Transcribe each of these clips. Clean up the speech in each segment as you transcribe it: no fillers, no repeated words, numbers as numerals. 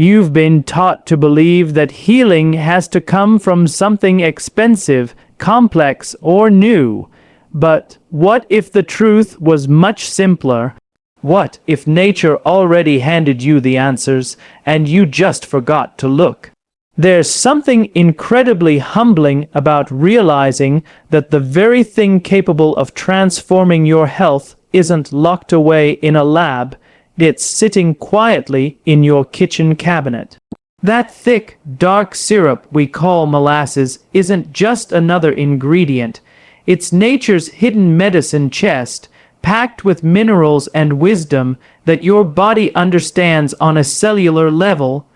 You've been taught to believe that healing has to come from something expensive, complex, or new. But what if the truth was much simpler? What if nature already handed you the answers, and you just forgot to look? There's something incredibly humbling about realizing that the very thing capable of transforming your health isn't locked away in a lab, it's sitting quietly in your kitchen cabinet. That thick, dark syrup we call molasses isn't just another ingredient. It's nature's hidden medicine chest, packed with minerals and wisdom that your body understands on a cellular level.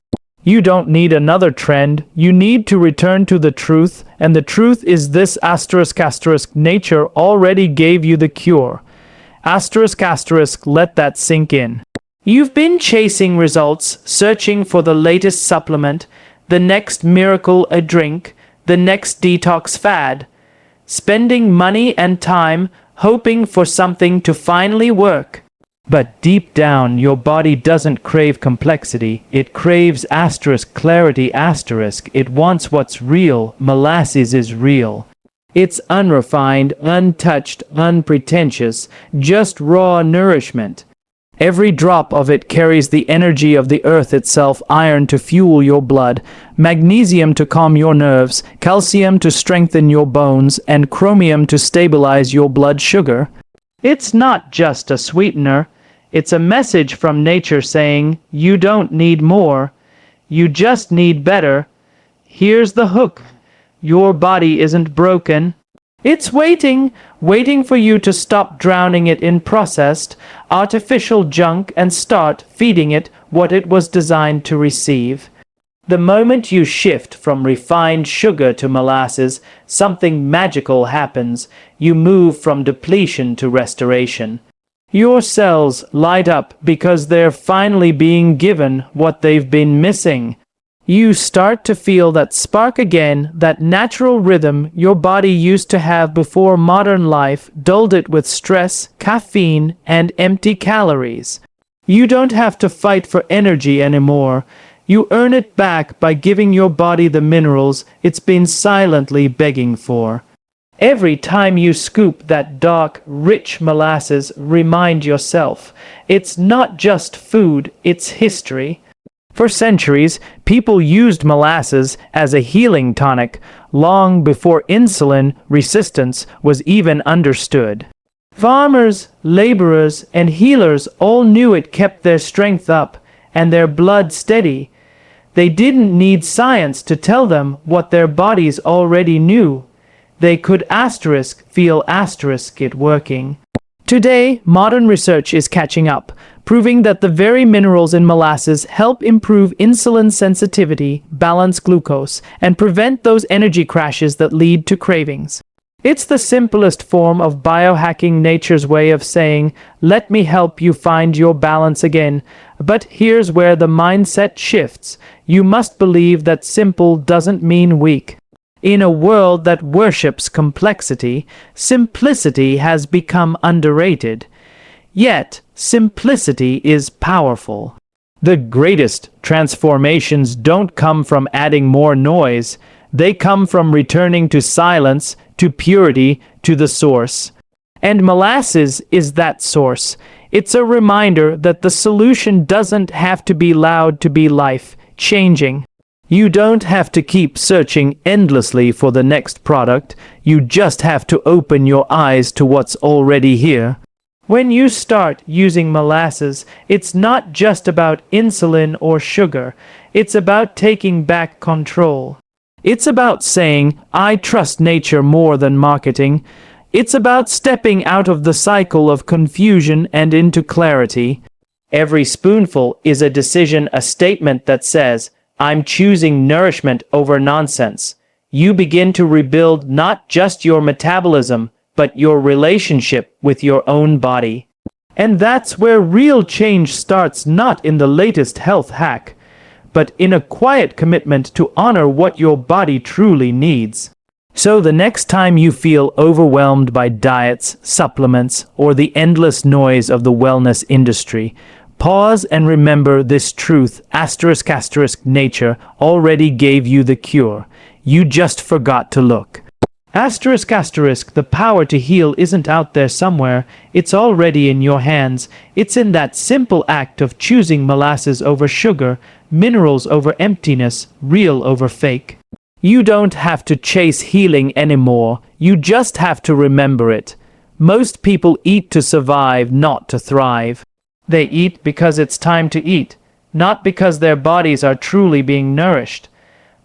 You don't need another trend. You need to return to the truth, and the truth is this: nature already gave you the cure. Let that sink in. You've been chasing results, searching for the latest supplement, the next miracle a drink, the next detox fad, spending money and time hoping for something to finally work. But deep down, your body doesn't crave complexity. It craves clarity. It wants what's real. Molasses is real. It's unrefined, untouched, unpretentious, just raw nourishment. Every drop of it carries the energy of the earth itself: iron to fuel your blood, magnesium to calm your nerves, calcium to strengthen your bones, and chromium to stabilize your blood sugar. It's not just a sweetener. It's a message from nature saying, you don't need more, you just need better. Here's the hook. Your body isn't broken. It's waiting for you to stop drowning it in processed, artificial junk and start feeding it what it was designed to receive. The moment you shift from refined sugar to molasses, something magical happens. You move from depletion to restoration. Your cells light up because they're finally being given what they've been missing. You start to feel that spark again, that natural rhythm your body used to have before modern life dulled it with stress, caffeine, and empty calories. You don't have to fight for energy anymore. You earn it back by giving your body the minerals it's been silently begging for. Every time you scoop that dark, rich molasses, remind yourself, it's not just food, it's history. For centuries, people used molasses as a healing tonic, long before insulin resistance was even understood. Farmers, laborers, and healers all knew it kept their strength up and their blood steady. They didn't need science to tell them what their bodies already knew. They could feel it working. Today, modern research is catching up, proving that the very minerals in molasses help improve insulin sensitivity, balance glucose, and prevent those energy crashes that lead to cravings. It's the simplest form of biohacking, nature's way of saying, let me help you find your balance again. But here's where the mindset shifts. You must believe that simple doesn't mean weak. In a world that worships complexity, simplicity has become underrated. Yet, simplicity is powerful. The greatest transformations don't come from adding more noise. They come from returning to silence, to purity, to the source. And molasses is that source. It's a reminder that the solution doesn't have to be loud to be life-changing. You don't have to keep searching endlessly for the next product. You just have to open your eyes to what's already here. When you start using molasses, it's not just about insulin or sugar. It's about taking back control. It's about saying, I trust nature more than marketing. It's about stepping out of the cycle of confusion and into clarity. Every spoonful is a decision, a statement that says, I'm choosing nourishment over nonsense. You begin to rebuild not just your metabolism, but your relationship with your own body. And that's where real change starts, not in the latest health hack, but in a quiet commitment to honor what your body truly needs. So the next time you feel overwhelmed by diets, supplements, or the endless noise of the wellness industry, Pause and remember this truth. Asterisk asterisk nature already gave you the cure. You just forgot to look. Asterisk asterisk the power to heal isn't out there somewhere. It's already in your hands. It's in that simple act of choosing molasses over sugar, minerals over emptiness, real over fake. You don't have to chase healing anymore. You just have to remember it. Most people eat to survive, not to thrive. They eat because it's time to eat, not because their bodies are truly being nourished.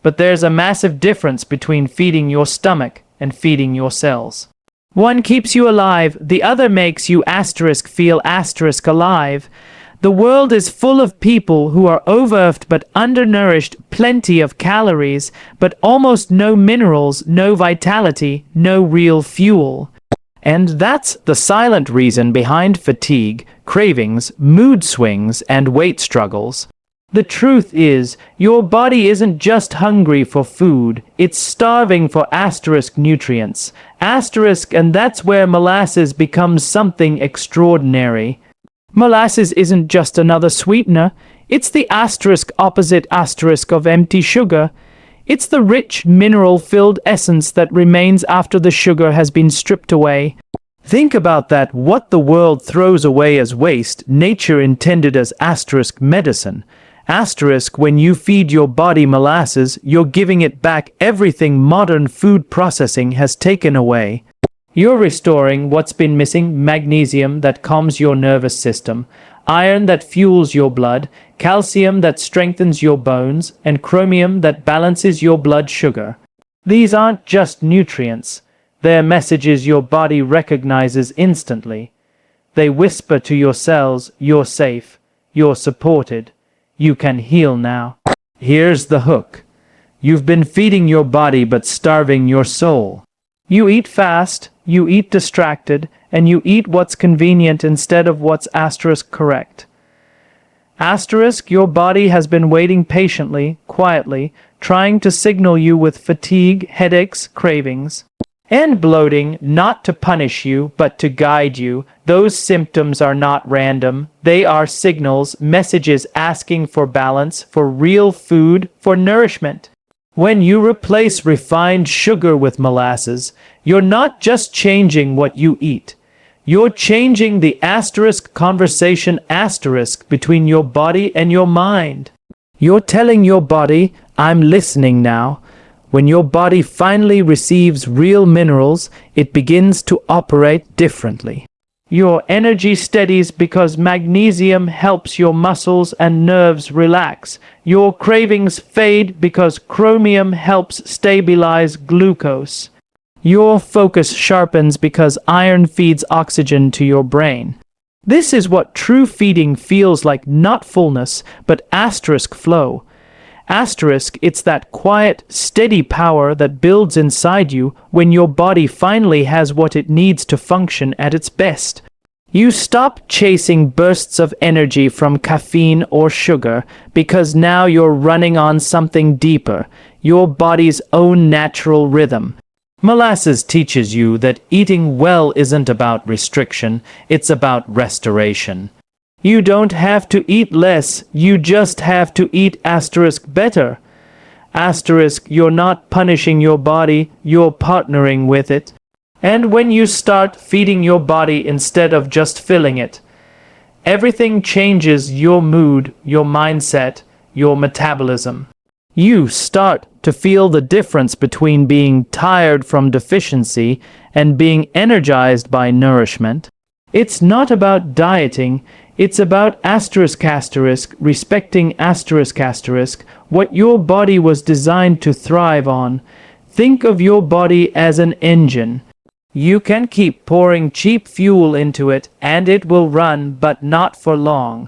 But there's a massive difference between feeding your stomach and feeding your cells. One keeps you alive, the other makes you asterisk feel asterisk alive. The world is full of people who are overworked but undernourished, plenty of calories, but almost no minerals, no vitality, no real fuel. And that's the silent reason behind fatigue, cravings, mood swings, and weight struggles. The truth is, your body isn't just hungry for food, it's starving for asterisk nutrients. Asterisk, and that's where molasses becomes something extraordinary. Molasses isn't just another sweetener, it's the asterisk opposite asterisk of empty sugar. It's the rich, mineral-filled essence that remains after the sugar has been stripped away. Think about that. What the world throws away as waste, nature intended as asterisk medicine. Asterisk, when you feed your body molasses, you're giving it back everything modern food processing has taken away. You're restoring what's been missing: magnesium that calms your nervous system, iron that fuels your blood, calcium that strengthens your bones, and chromium that balances your blood sugar. These aren't just nutrients. They're messages your body recognizes instantly. They whisper to your cells, you're safe, you're supported, you can heal now. Here's the hook. You've been feeding your body but starving your soul. You eat fast, you eat distracted, and you eat what's convenient instead of what's asterisk correct. Asterisk, your body has been waiting patiently, quietly, trying to signal you with fatigue, headaches, cravings, and bloating, not to punish you, but to guide you. Those symptoms are not random. They are signals, messages asking for balance, for real food, for nourishment. When you replace refined sugar with molasses, you're not just changing what you eat. You're changing the asterisk conversation asterisk between your body and your mind. You're telling your body, I'm listening now. When your body finally receives real minerals, it begins to operate differently. Your energy steadies because magnesium helps your muscles and nerves relax. Your cravings fade because chromium helps stabilize glucose. Your focus sharpens because iron feeds oxygen to your brain. This is what true feeding feels like, not fullness, but asterisk flow. Asterisk, it's that quiet, steady power that builds inside you when your body finally has what it needs to function at its best. You stop chasing bursts of energy from caffeine or sugar because now you're running on something deeper, your body's own natural rhythm. Molasses teaches you that eating well isn't about restriction, it's about restoration. You don't have to eat less, you just have to eat asterisk better. Asterisk, you're not punishing your body, you're partnering with it. And when you start feeding your body instead of just filling it, everything changes: your mood, your mindset, your metabolism. You start to feel the difference between being tired from deficiency and being energized by nourishment. It's not about dieting, it's about asterisk asterisk, respecting asterisk asterisk, what your body was designed to thrive on. Think of your body as an engine. You can keep pouring cheap fuel into it and it will run, but not for long.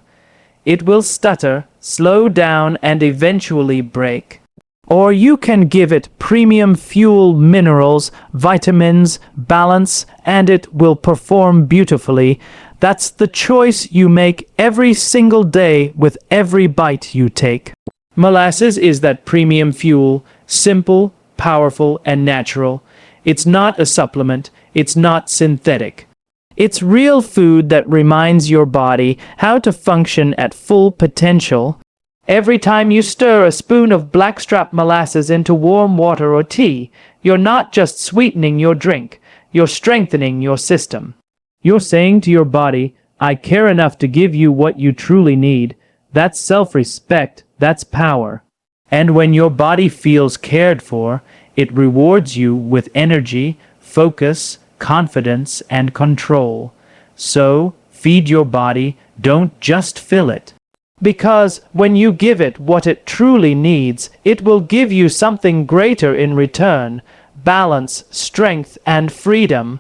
It will stutter, slow down, and eventually break. Or you can give it premium fuel, minerals, vitamins, balance, and it will perform beautifully. That's the choice you make every single day with every bite you take. Molasses is that premium fuel, simple, powerful, and natural. It's not a supplement, it's not synthetic. It's real food that reminds your body how to function at full potential. Every time you stir a spoon of blackstrap molasses into warm water or tea, you're not just sweetening your drink, you're strengthening your system. You're saying to your body, I care enough to give you what you truly need. That's self-respect, that's power. And when your body feels cared for, it rewards you with energy, focus, confidence, and control. So, feed your body, don't just fill it. Because when you give it what it truly needs, it will give you something greater in return: balance, strength, and freedom.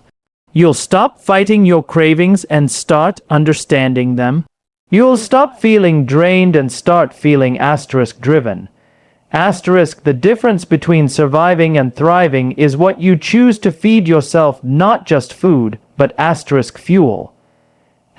You'll stop fighting your cravings and start understanding them. You'll stop feeling drained and start feeling *driven. The difference between surviving and thriving is what you choose to feed yourself, not just food, but fuel.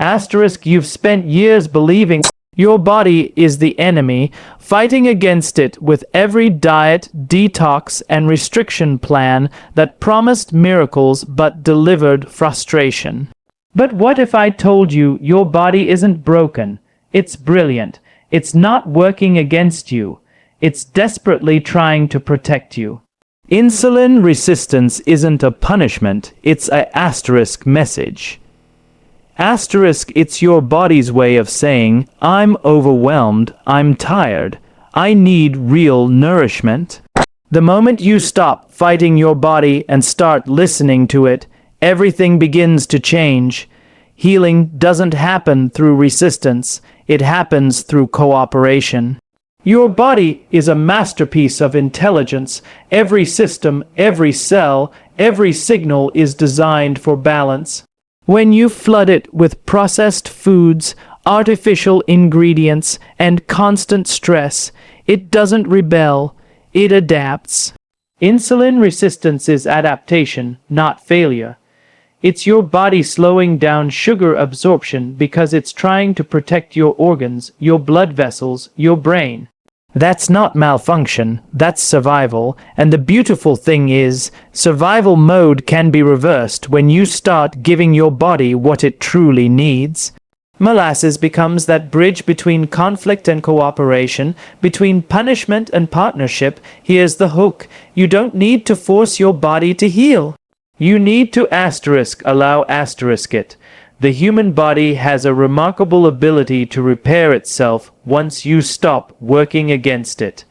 You've spent years believing your body is the enemy, fighting against it with every diet, detox, and restriction plan that promised miracles but delivered frustration. But what if I told you your body isn't broken? It's brilliant. It's not working against you. It's desperately trying to protect you. Insulin resistance isn't a punishment, it's a message. It's your body's way of saying, I'm overwhelmed, I'm tired, I need real nourishment. The moment you stop fighting your body and start listening to it, everything begins to change. Healing doesn't happen through resistance, it happens through cooperation. Your body is a masterpiece of intelligence. Every system, every cell, every signal is designed for balance. When you flood it with processed foods, artificial ingredients, and constant stress, it doesn't rebel, it adapts. Insulin resistance is adaptation, not failure. It's your body slowing down sugar absorption because it's trying to protect your organs, your blood vessels, your brain. That's not malfunction, that's survival, and the beautiful thing is, survival mode can be reversed when you start giving your body what it truly needs. Molasses becomes that bridge between conflict and cooperation, between punishment and partnership. Here's the hook: you don't need to force your body to heal. You need to allow it. The human body has a remarkable ability to repair itself once you stop working against it.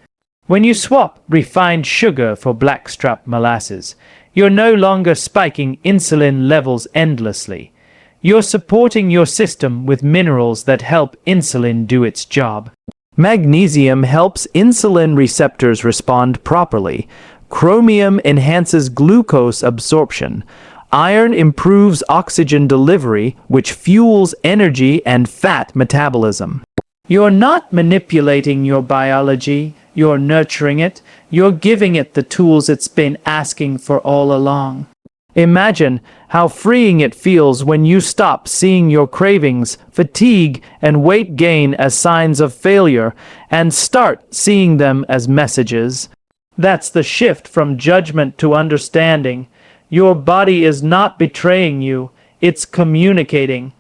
When you swap refined sugar for blackstrap molasses, you're no longer spiking insulin levels endlessly. You're supporting your system with minerals that help insulin do its job. Magnesium helps insulin receptors respond properly. Chromium enhances glucose absorption. Iron improves oxygen delivery, which fuels energy and fat metabolism. You're not manipulating your biology, you're nurturing it, you're giving it the tools it's been asking for all along. Imagine how freeing it feels when you stop seeing your cravings, fatigue, and weight gain as signs of failure and start seeing them as messages. That's the shift from judgment to understanding. Your body is not betraying you, it's communicating.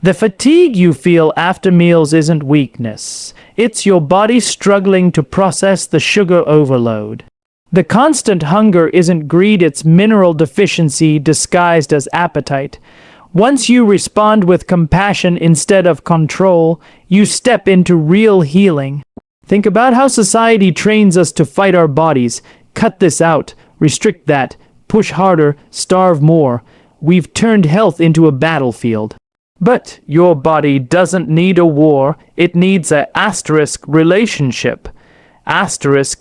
The fatigue you feel after meals isn't weakness. It's your body struggling to process the sugar overload. The constant hunger isn't greed, it's mineral deficiency disguised as appetite. Once you respond with compassion instead of control, you step into real healing. Think about how society trains us to fight our bodies. Cut this out, restrict that, push harder, starve more. We've turned health into a battlefield. But your body doesn't need a war, it needs a relationship.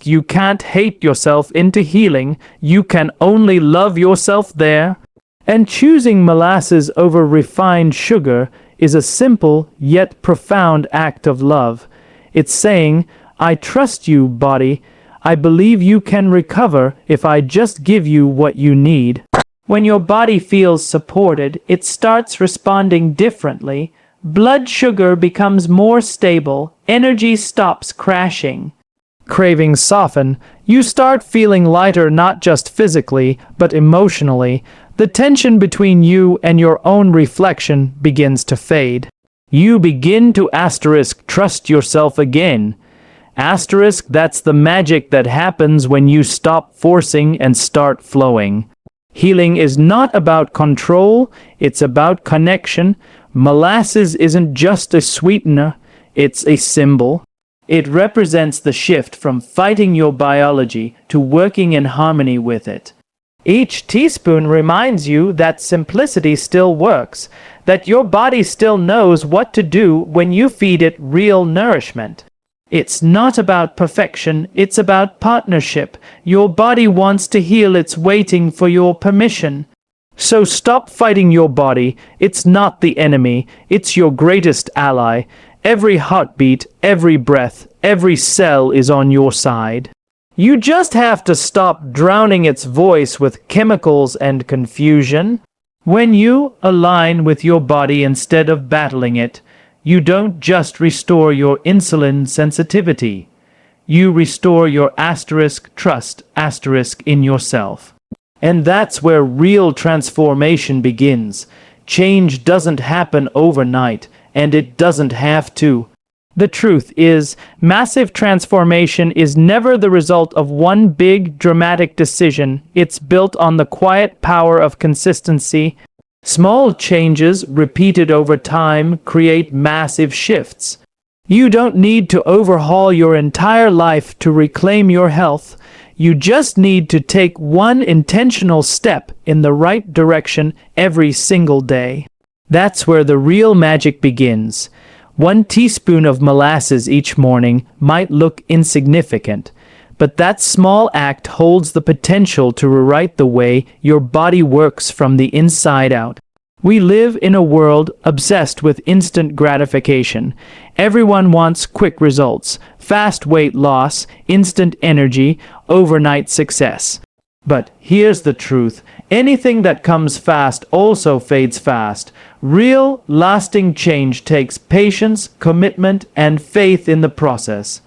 You can't hate yourself into healing, you can only love yourself there. And choosing molasses over refined sugar is a simple yet profound act of love. It's saying, I trust you, body. I believe you can recover if I just give you what you need. When your body feels supported, it starts responding differently. Blood sugar becomes more stable, energy stops crashing. Cravings soften. You start feeling lighter not just physically, but emotionally. The tension between you and your own reflection begins to fade. You begin to trust yourself again. That's the magic that happens when you stop forcing and start flowing. Healing is not about control, it's about connection. Molasses isn't just a sweetener, it's a symbol. It represents the shift from fighting your biology to working in harmony with it. Each teaspoon reminds you that simplicity still works, that your body still knows what to do when you feed it real nourishment. It's not about perfection, it's about partnership. Your body wants to heal, it's waiting for your permission. So stop fighting your body. It's not the enemy, it's your greatest ally. Every heartbeat, every breath, every cell is on your side. You just have to stop drowning its voice with chemicals and confusion. When you align with your body instead of battling it, you don't just restore your insulin sensitivity. You restore your trust in yourself. And that's where real transformation begins. Change doesn't happen overnight, and it doesn't have to. The truth is, massive transformation is never the result of one big, dramatic decision. It's built on the quiet power of consistency. Small changes, repeated over time, create massive shifts. You don't need to overhaul your entire life to reclaim your health. You just need to take one intentional step in the right direction every single day. That's where the real magic begins. 1 teaspoon of molasses each morning might look insignificant, but that small act holds the potential to rewrite the way your body works from the inside out. We live in a world obsessed with instant gratification. Everyone wants quick results, fast weight loss, instant energy, overnight success. But here's the truth. Anything that comes fast also fades fast. Real, lasting change takes patience, commitment, and faith in the process.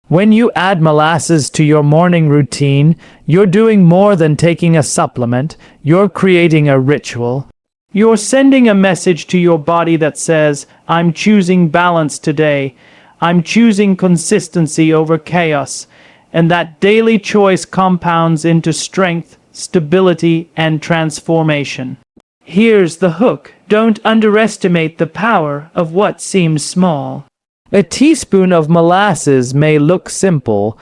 When you add molasses to your morning routine, you're doing more than taking a supplement. You're creating a ritual. You're sending a message to your body that says, I'm choosing balance today. I'm choosing consistency over chaos. And that daily choice compounds into strength, stability, and transformation. Here's the hook. Don't underestimate the power of what seems small. A teaspoon of molasses may look simple,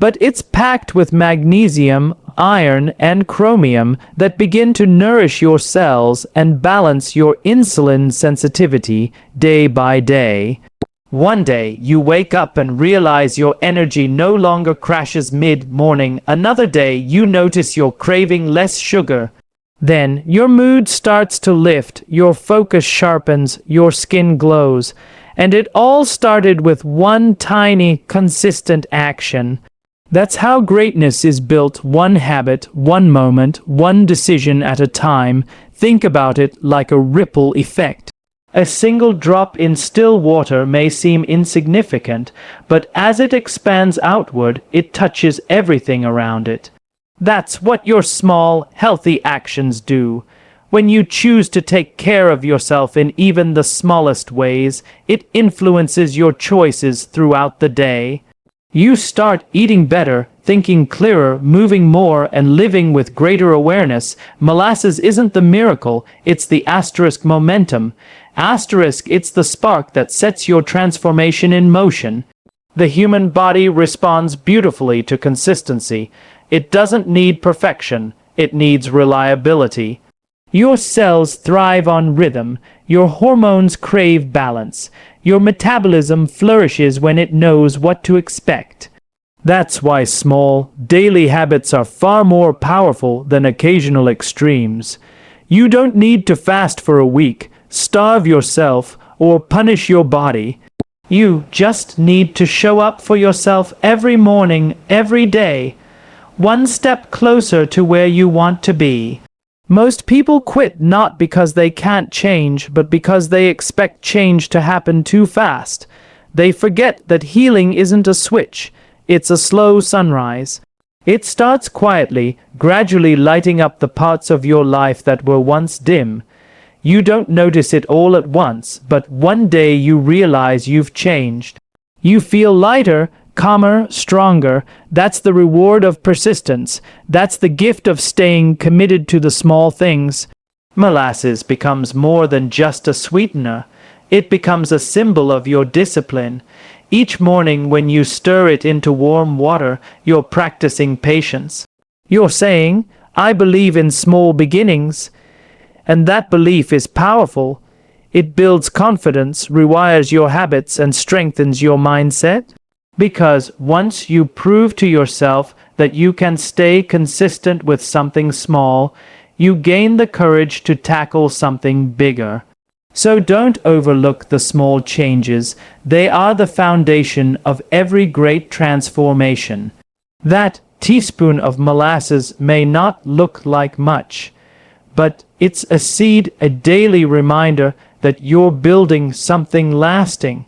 but it's packed with magnesium, iron, and chromium that begin to nourish your cells and balance your insulin sensitivity day by day. One day, you wake up and realize your energy no longer crashes mid-morning. Another day, you notice you're craving less sugar. Then, your mood starts to lift, your focus sharpens, your skin glows. And it all started with one tiny, consistent action. That's how greatness is built, one habit, one moment, one decision at a time. Think about it like a ripple effect. A single drop in still water may seem insignificant, but as it expands outward, it touches everything around it. That's what your small, healthy actions do. When you choose to take care of yourself in even the smallest ways, it influences your choices throughout the day. You start eating better, thinking clearer, moving more, and living with greater awareness. Molasses isn't the miracle, it's the momentum. It's the spark that sets your transformation in motion. The human body responds beautifully to consistency. It doesn't need perfection, it needs reliability. Your cells thrive on rhythm, your hormones crave balance, your metabolism flourishes when it knows what to expect. That's why small, daily habits are far more powerful than occasional extremes. You don't need to fast for a week, starve yourself, or punish your body. You just need to show up for yourself every morning, every day, one step closer to where you want to be. Most people quit not because they can't change, but because they expect change to happen too fast. They forget that healing isn't a switch, it's a slow sunrise. It starts quietly, gradually lighting up the parts of your life that were once dim. You don't notice it all at once, but one day you realize you've changed. You feel lighter, calmer, stronger. That's the reward of persistence. That's the gift of staying committed to the small things. Molasses becomes more than just a sweetener. It becomes a symbol of your discipline. Each morning when you stir it into warm water, you're practicing patience. You're saying, I believe in small beginnings. And that belief is powerful. It builds confidence, rewires your habits, and strengthens your mindset. Because once you prove to yourself that you can stay consistent with something small, you gain the courage to tackle something bigger. So don't overlook the small changes. They are the foundation of every great transformation. That teaspoon of molasses may not look like much, but it's a seed, a daily reminder that you're building something lasting.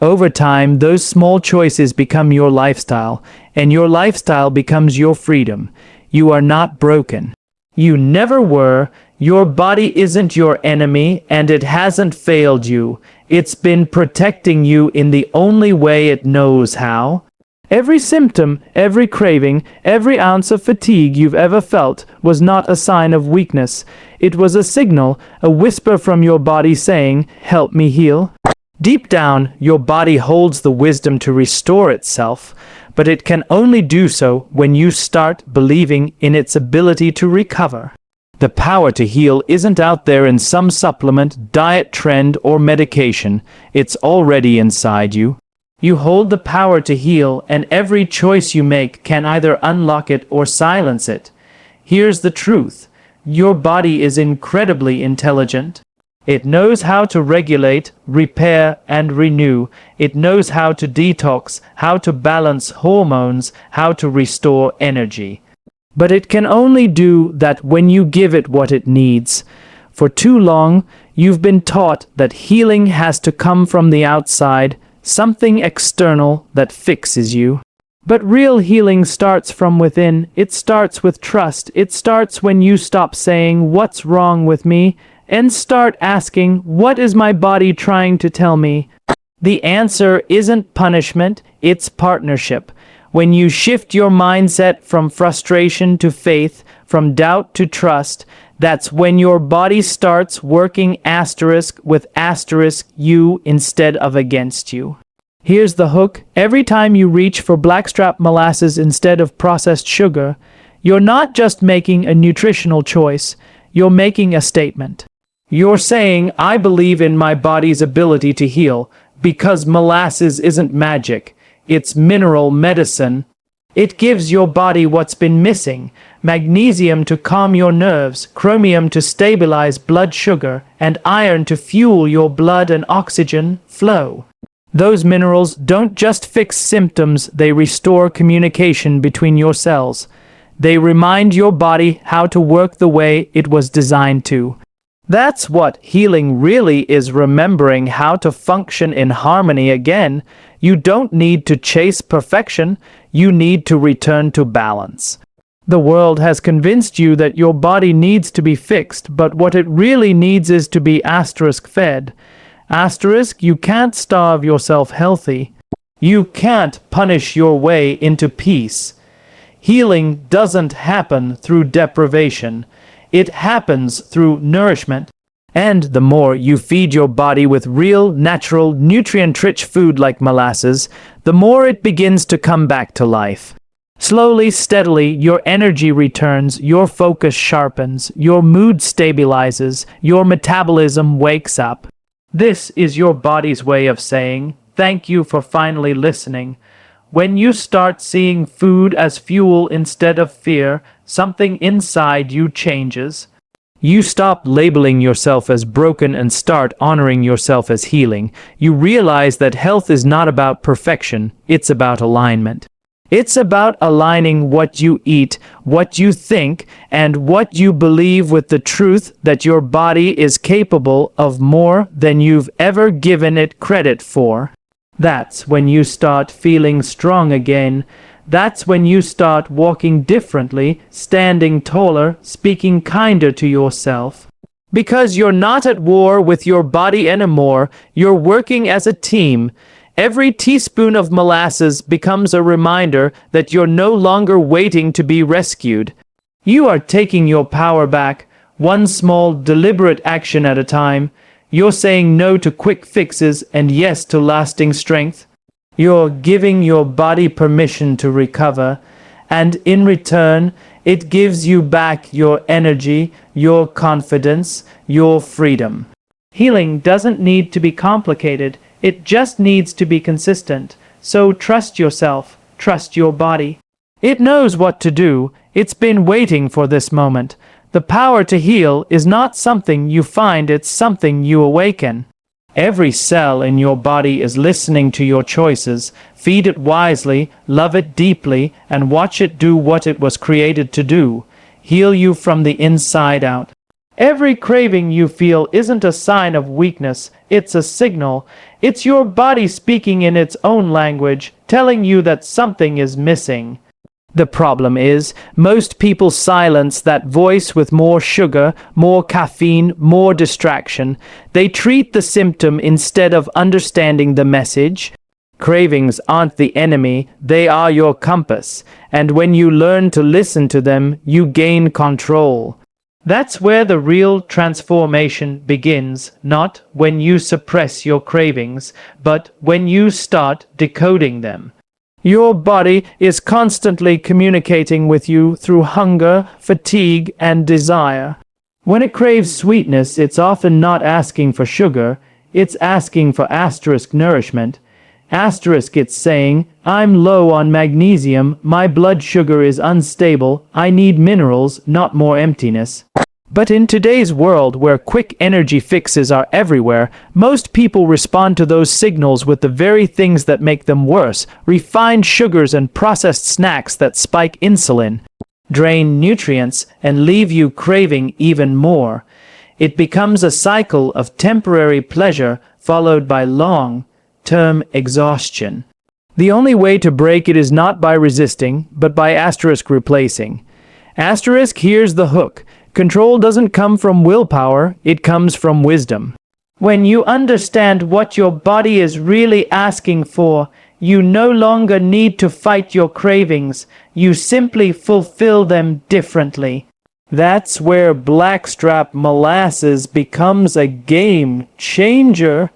Over time, those small choices become your lifestyle, and your lifestyle becomes your freedom. You are not broken. You never were. Your body isn't your enemy, and it hasn't failed you. It's been protecting you in the only way it knows how. Every symptom, every craving, every ounce of fatigue you've ever felt was not a sign of weakness. It was a signal, a whisper from your body saying, "Help me heal." Deep down, your body holds the wisdom to restore itself, but it can only do so when you start believing in its ability to recover. The power to heal isn't out there in some supplement, diet trend, or medication. It's already inside you. You hold the power to heal, and every choice you make can either unlock it or silence it. Here's the truth. Your body is incredibly intelligent. It knows how to regulate, repair, and renew. It knows how to detox, how to balance hormones, how to restore energy. But it can only do that when you give it what it needs. For too long, you've been taught that healing has to come from the outside, something external that fixes you. But real healing starts from within. It starts with trust. It starts when you stop saying, "What's wrong with me?" and start asking, "What is my body trying to tell me?" The answer isn't punishment, it's partnership. When you shift your mindset from frustration to faith, from doubt to trust, that's when your body starts working asterisk with asterisk you instead of against you. Here's the hook. Every time you reach for blackstrap molasses instead of processed sugar, you're not just making a nutritional choice, you're making a statement. You're saying, "I believe in my body's ability to heal," because molasses isn't magic. It's mineral medicine. It gives your body what's been missing: magnesium to calm your nerves, chromium to stabilize blood sugar, and iron to fuel your blood and oxygen flow. Those minerals don't just fix symptoms, they restore communication between your cells. They remind your body how to work the way it was designed to. That's what healing really is, remembering how to function in harmony again. You don't need to chase perfection, you need to return to balance. The world has convinced you that your body needs to be fixed, but what it really needs is to be asterisk fed. Asterisk, you can't starve yourself healthy. You can't punish your way into peace. Healing doesn't happen through deprivation. It happens through nourishment. And the more you feed your body with real, natural, nutrient-rich food like molasses, the more it begins to come back to life. Slowly, steadily, your energy returns, your focus sharpens, your mood stabilizes, your metabolism wakes up. This is your body's way of saying, "Thank you for finally listening." When you start seeing food as fuel instead of fear, something inside you changes. You stop labeling yourself as broken and start honoring yourself as healing. You realize that health is not about perfection, it's about alignment. It's about aligning what you eat, what you think, and what you believe with the truth that your body is capable of more than you've ever given it credit for. That's when you start feeling strong again. That's when you start walking differently, standing taller, speaking kinder to yourself. Because you're not at war with your body anymore, you're working as a team. Every teaspoon of molasses becomes a reminder that you're no longer waiting to be rescued. You are taking your power back, one small, deliberate action at a time. You're saying no to quick fixes and yes to lasting strength. You're giving your body permission to recover, and in return, it gives you back your energy, your confidence, your freedom. Healing doesn't need to be complicated. It just needs to be consistent. So trust yourself, trust your body. It knows what to do. It's been waiting for this moment. The power to heal is not something you find, it's something you awaken. Every cell in your body is listening to your choices. Feed it wisely, love it deeply, and watch it do what it was created to do. Heal you from the inside out. Every craving you feel isn't a sign of weakness, it's a signal. It's your body speaking in its own language, telling you that something is missing. The problem is, most people silence that voice with more sugar, more caffeine, more distraction. They treat the symptom instead of understanding the message. Cravings aren't the enemy, they are your compass, and when you learn to listen to them, you gain control. That's where the real transformation begins, not when you suppress your cravings, but when you start decoding them. Your body is constantly communicating with you through hunger, fatigue, and desire. When it craves sweetness, it's often not asking for sugar, it's asking for asterisk nourishment. Asterisk, it's saying, I'm low on magnesium, my blood sugar is unstable, I need minerals, not more emptiness. But in today's world where quick energy fixes are everywhere, most people respond to those signals with the very things that make them worse: refined sugars and processed snacks that spike insulin, drain nutrients, and leave you craving even more. It becomes a cycle of temporary pleasure followed by long-term exhaustion. The only way to break it is not by resisting, but by asterisk replacing. Asterisk, here's the hook. Control doesn't come from willpower, it comes from wisdom. When you understand what your body is really asking for, you no longer need to fight your cravings, you simply fulfill them differently. That's where blackstrap molasses becomes a game changer.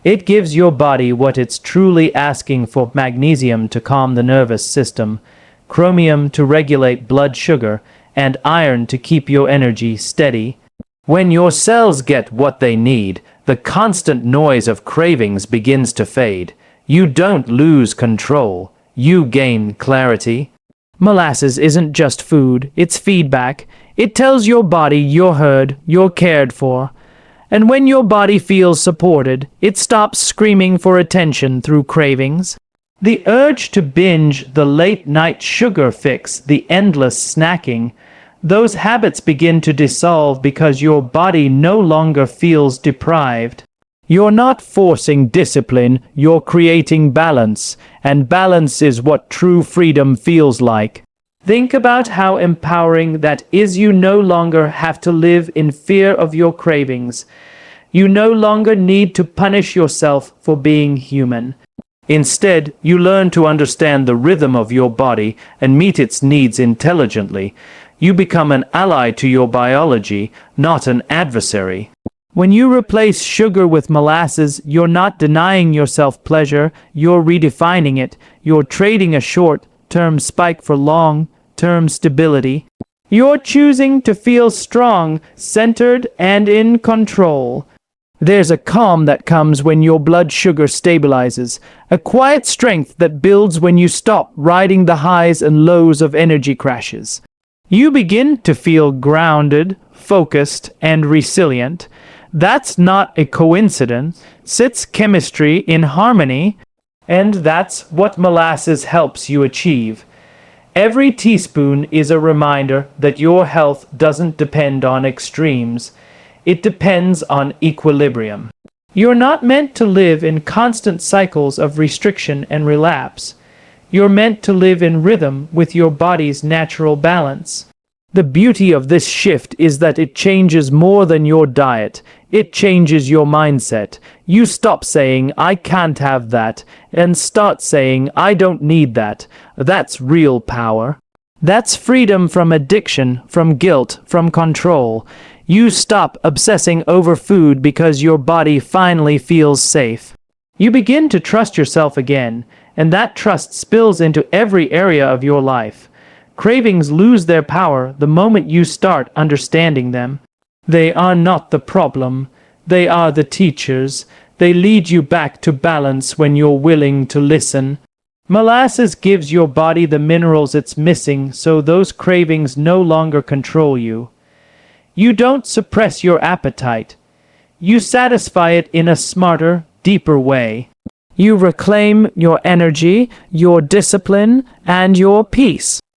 It gives your body what it's truly asking for: magnesium to calm the nervous system, chromium to regulate blood sugar, and iron to keep your energy steady. When your cells get what they need, the constant noise of cravings begins to fade. You don't lose control, you gain clarity. Molasses isn't just food, it's feedback. It tells your body you're heard, you're cared for. And when your body feels supported, it stops screaming for attention through cravings. The urge to binge, the late-night sugar fix, the endless snacking, those habits begin to dissolve because your body no longer feels deprived. You're not forcing discipline, you're creating balance, and balance is what true freedom feels like. Think about how empowering that is. You no longer have to live in fear of your cravings. You no longer need to punish yourself for being human. Instead, you learn to understand the rhythm of your body and meet its needs intelligently. You become an ally to your biology, not an adversary. When you replace sugar with molasses, you're not denying yourself pleasure, you're redefining it. You're trading a short-term spike for long-term stability. You're choosing to feel strong, centered, and in control. There's a calm that comes when your blood sugar stabilizes, a quiet strength that builds when you stop riding the highs and lows of energy crashes. You begin to feel grounded, focused, and resilient. That's not a coincidence. It's chemistry in harmony, and that's what molasses helps you achieve. Every teaspoon is a reminder that your health doesn't depend on extremes. It depends on equilibrium. You're not meant to live in constant cycles of restriction and relapse. You're meant to live in rhythm with your body's natural balance. The beauty of this shift is that it changes more than your diet. It changes your mindset. You stop saying, I can't have that, and start saying, I don't need that. That's real power. That's freedom from addiction, from guilt, from control. You stop obsessing over food because your body finally feels safe. You begin to trust yourself again, and that trust spills into every area of your life. Cravings lose their power the moment you start understanding them. They are not the problem. They are the teachers. They lead you back to balance when you're willing to listen. Molasses gives your body the minerals it's missing, so those cravings no longer control you. You don't suppress your appetite. You satisfy it in a smarter, deeper way. You reclaim your energy, your discipline, and your peace.